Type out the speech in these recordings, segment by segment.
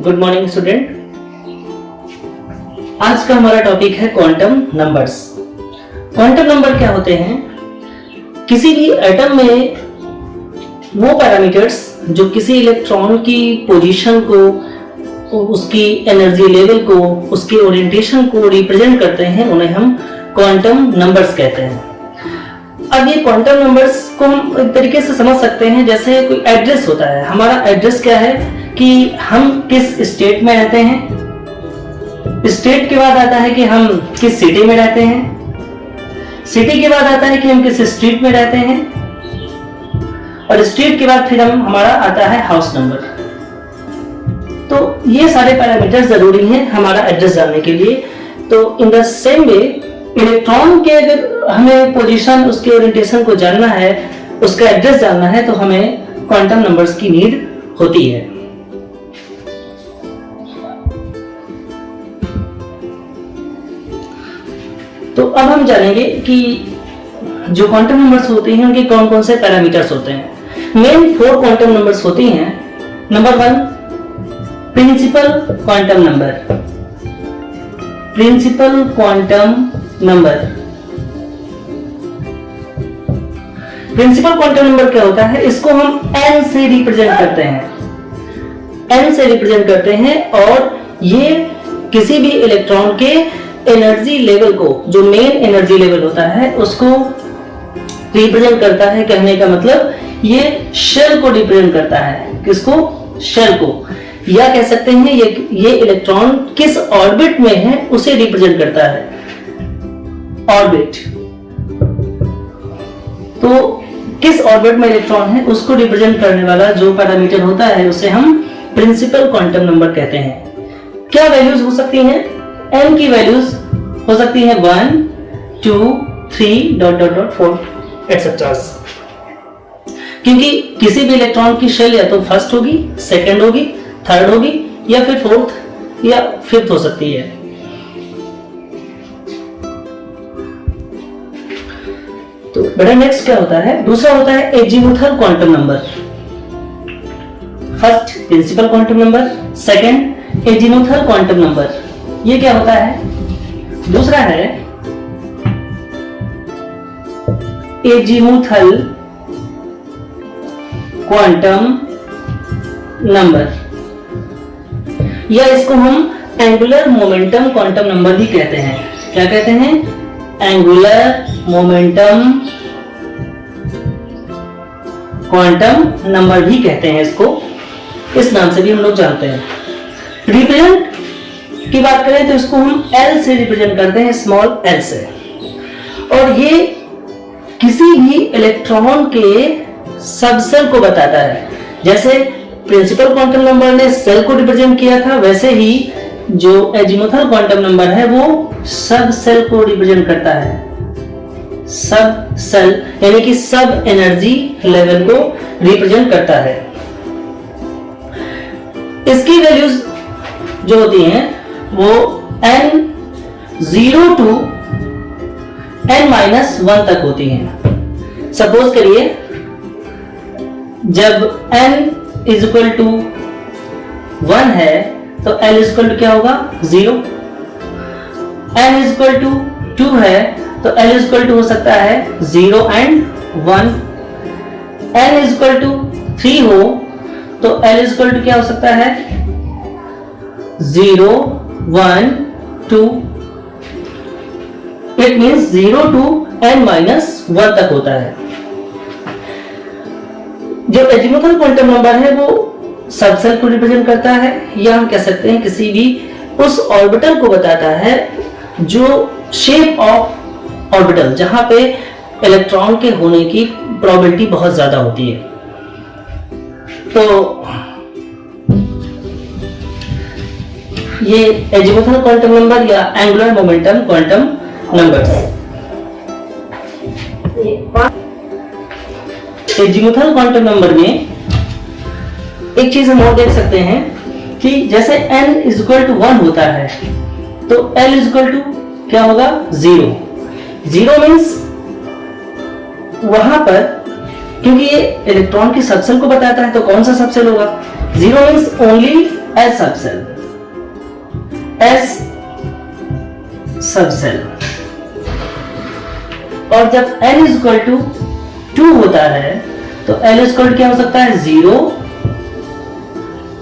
Good morning student. आज का हमारा टॉपिक है क्वांटम नंबर्स। क्वांटम नंबर क्या होते हैं? किसी भी एटम में वो पैरामीटर्स जो किसी इलेक्ट्रॉन की पोजीशन को, उसकी एनर्जी लेवल को, उसके ओरिएंटेशन को रिप्रेजेंट करते हैं, उन्हें हम क्वांटम नंबर्स कहते हैं। अब ये क्वांटम नंबर्स को हम एक तरीके से समझ सकते हैं जैसे कोई एड्रेस होता है। हमारा एड्रेस क्या है कि हम किस स्टेट में रहते हैं, स्टेट के बाद आता है कि हम किस सिटी में रहते हैं, सिटी के बाद आता है कि हम किस स्ट्रीट में रहते हैं, और स्ट्रीट के बाद फिर हमारा आता है हाउस नंबर। तो ये सारे पैरामीटर्स जरूरी हैं हमारा एड्रेस जानने के लिए। तो in the same way electron के अगर हमें पोजीशन, उसके ओरिएंटेशन को जानना है, उसका एड्रेस जानना है, तो हमें क्वांटम नंबर्स की नीड होती है। तो अब हम जानेंगे कि जो क्वांटम नंबर्स होते हैं उनके कौन कौन से पैरामीटर्स होते हैं। मेन 4 क्वांटम नंबर्स होती हैं। Number 1 principal quantum number. Principal quantum number, principal quantum number क्या होता है? इसको हम n से रिप्रेजेंट करते हैं, n से रिप्रेजेंट करते हैं, और ये किसी भी इलेक्ट्रॉन के एनर्जी लेवल को, जो मेन एनर्जी लेवल होता है, उसको रिप्रेजेंट करता है। कहने का मतलब ये शेल को रिप्रेजेंट करता है। किसको? शेल को। या कह सकते हैं ये इलेक्ट्रॉन किस ऑर्बिट में है उसे रिप्रेजेंट करता है। ऑर्बिट, तो किस ऑर्बिट में इलेक्ट्रॉन है उसको रिप्रेजेंट करने वाला जो पैरामीटर होता है उसे हम प्रिंसिपल क्वांटम नंबर कहते हैं। क्या वैल्यूज हो सकती हैं? n की वैल्यूज हो सकती है 1, 2, 3, 4 एटसेट्रा। क्योंकि किसी भी इलेक्ट्रॉन की शेल या तो फर्स्ट होगी, सेकंड होगी, थर्ड होगी, या फिर फोर्थ या फिफ्थ हो सकती है। तो बेटा नेक्स्ट क्या होता है? दूसरा होता है azimuthal quantum number. First principle quantum number, second azimuthal quantum number. ये क्या होता है? दूसरा है एजीमुथल क्वांटम नंबर, या इसको हम एंगुलर मोमेंटम क्वांटम नंबर भी कहते हैं। क्या कहते हैं? एंगुलर मोमेंटम क्वांटम नंबर भी कहते हैं इसको। इस नाम से भी हम लोग जानते हैं। रिप्रेजेंट की बात करें तो इसको हम L से रिप्रेजेंट करते हैं, स्मॉल l से। और ये किसी भी इलेक्ट्रॉन के सबसेल को बताता है। जैसे प्रिंसिपल क्वांटम नंबर ने सेल को रिप्रेजेंट किया था, वैसे ही जो एजीमुथल क्वांटम नंबर है वो सब सेल को रिप्रेजेंट करता है। सब सेल यानी कि सब एनर्जी लेवल को रिप्रेजेंट करता है। इसकी वैल्यूज जो होती हैं वो n0 to n-1 तक होती हैं। सपोज करिए जब n = 1 है तो l = क्या होगा? 0। n = 2 है तो l = हो सकता है 0 and 1। n = 3 हो तो l = क्या हो सकता है? 0, 1, 2। इट मींस 0 to n-1 तक होता है। जो एजीमुथल क्वांटम नंबर है वो सबसेल को रिप्रेजेंट करता है, या हम कह सकते हैं किसी भी उस ऑर्बिटल को बताता है जो शेप ऑफ ऑर्बिटल, जहां पे इलेक्ट्रॉन के होने की प्रोबेबिलिटी बहुत ज्यादा होती है। तो ये एजीमुथल क्वांटम नंबर या angular momentum quantum numbers. Azimuthal quantum number में एक चीज हम और देख सकते हैं कि जैसे n = 1 होता है तो l = क्या होगा? 0। 0 मीन्स वहां पर, क्योंकि ये इलेक्ट्रॉन की सबसेल को बताता है, तो कौन सा सबसेल होगा? 0 means only S subshell, S subshell. और जब n इज इक्वल टू 2 होता है तो l इज इक्वल क्या हो सकता है, 0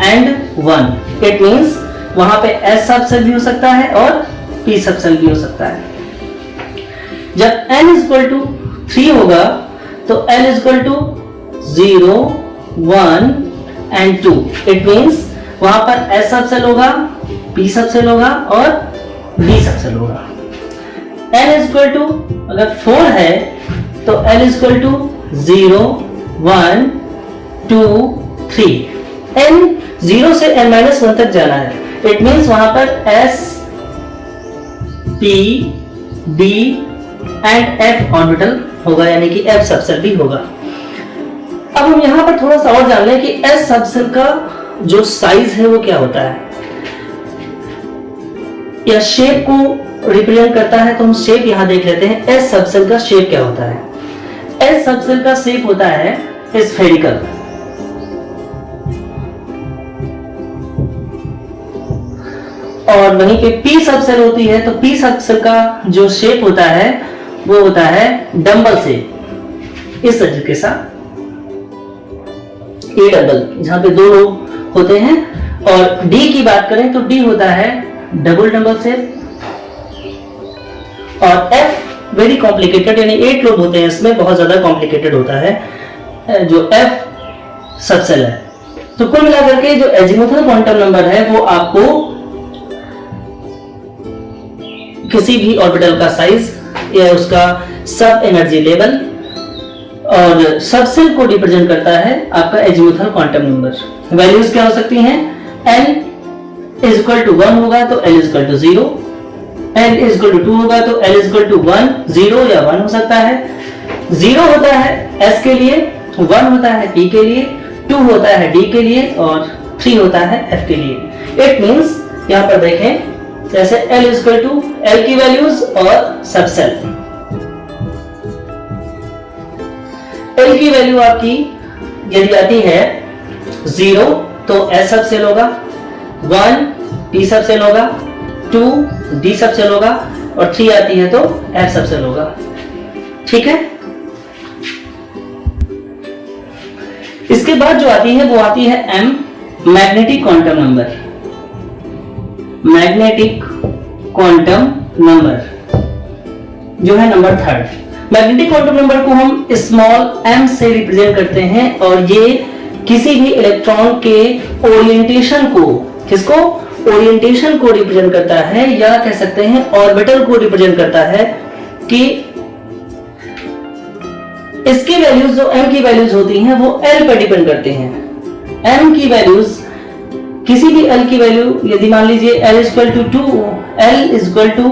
एंड 1। इट मींस वहां पे s सबसेल भी हो सकता है और p सबसेल भी हो सकता है। जब n इज इक्वल टू 3 होगा तो l is equal to 0 1 and 2। It means वहां पर s सबसेल होगा, p सबसेल होगा और d सबसेल होगा। n इज इक्वल टू अगर 4 है तो l is equal to 0 1 2 3। n 0 से n-1 तक जाना है। इट मींस वहां पर s p d and f orbital होगा, यानी कि f सबसेल भी होगा। अब हम यहां पर थोड़ा सा और जान लें कि s सबसेल का जो साइज है वो क्या होता है या शेप को रिप्रेजेंट करता है। तो हम शेप यहां देख लेते हैं। एस सबसेल का शेप क्या होता है? एस सबसेल का शेप होता है स्फेरिकल। और वहीं पे पी सबसेल होती है तो पी सबसेल का जो शेप होता है वो होता है डंबल शेप, इस तरीके से ए डबल, जहां पे 2 लोग होते हैं। और डी की बात करें तो डी होता है डबल डंबल शेप। और एफ वेरी कॉम्प्लिकेटेड, यानी 8 लोग होते हैं, इसमें बहुत ज्यादा कॉम्प्लिकेटेड होता है जो एफ सबसेल है। तो कुल मिलाकर के जो एजीमुथल क्वांटम नंबर है वो आपको किसी भी ऑर्बिटल का साइज या उसका सब एनर्जी लेवल और सबसेल को रिप्रेजेंट करता है आपका एजीमुथल क्वांटम नंबर। वैल्यूज क्या हो सकती हैं? n इज इक्वल टू 1 होगा तो l is equal to 0, n is equal to 2 होगा तो l इज इक्वल टू 1, 0 या 1 हो सकता है। 0 होता है s के लिए, 1 होता है p के लिए, 2 होता है d के लिए और 3 होता है f के लिए। इट मींस यहां पर देखें जैसे l is equal to l की वैल्यूज और सबसेल। l की वैल्यू आपकी यदि आती है 0 तो s सबसेल होगा, 1 p सबसेल होगा, 2 d सबसेल होगा और 3 आती है तो f सबसेल होगा। ठीक है। इसके बाद जो आती है वो आती है m, magnetic quantum number. Magnetic quantum number जो है नंबर 3। मैग्नेटिक क्वांटम नंबर को हम स्मॉल m से रिप्रेजेंट करते हैं और ये किसी भी इलेक्ट्रॉन के ओरिएंटेशन को, किसको? ओरिएंटेशन को रिप्रेजेंट करता है, या कह सकते हैं ऑर्बिटल को रिप्रेजेंट करता है कि इसकी वैल्यूज जो m की वैल्यूज होती हैं वो l पर डिपेंड करते हैं। m की वैल्यूज किसी भी l की वैल्यू यदि मान लीजिए l is equal to 2, l is equal to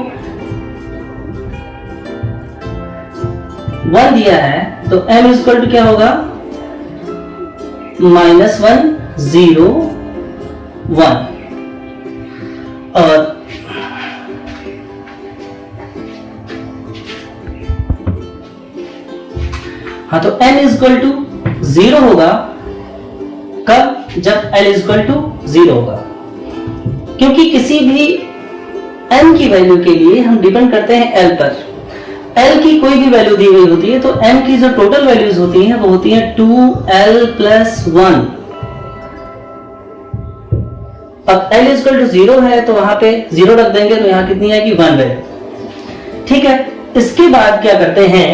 1 दिया है तो m इज इक्वल टू क्या होगा? -1 0 1। और हाँ तो n इज इक्वल टू 0 होगा कब? जब l इज इक्वल टू 0 होगा, क्योंकि किसी भी n की वैल्यू के लिए हम डिपेंड करते हैं l पर। l की कोई भी वैल्यू दी गई होती है तो m की जो टोटल वैल्यूज होती हैं वो होती हैं 2l + 1। अब l इज इक्वल टू 0 है तो वहां पे 0 रख देंगे तो यहां कितनी आएगी? 1 वैल्यू। ठीक है। इसके बाद क्या करते हैं,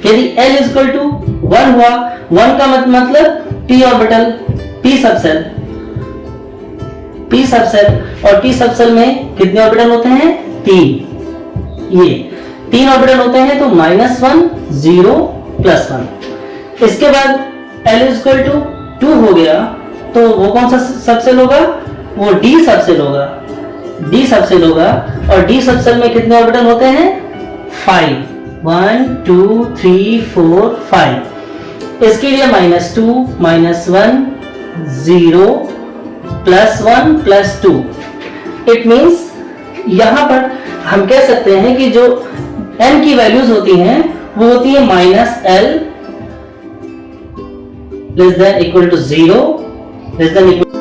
यदि l इज इक्वल टू 1 हुआ, 1 का मतलब p orbital, p subshell, p subshell, और p सबसेल में कितने ऑर्बिटल होते हैं? 3। ये 3 ऑर्बिटल होते हैं तो -1 0 +1। इसके बाद l इज इक्वल टू 2 हो गया तो वो कौन सा सबसेल होगा? वो d सबसेल होगा, d सबसेल होगा। और d सबसेल में कितने ऑर्बिटल होते हैं? 5, 1 2 3 4 5। इसके लिए -2 -1 0 +1 +2। इट मींस यहां पर हम कह सकते हैं कि जो m की वैल्यूज होती हैं वो होती है -l <= 0 <=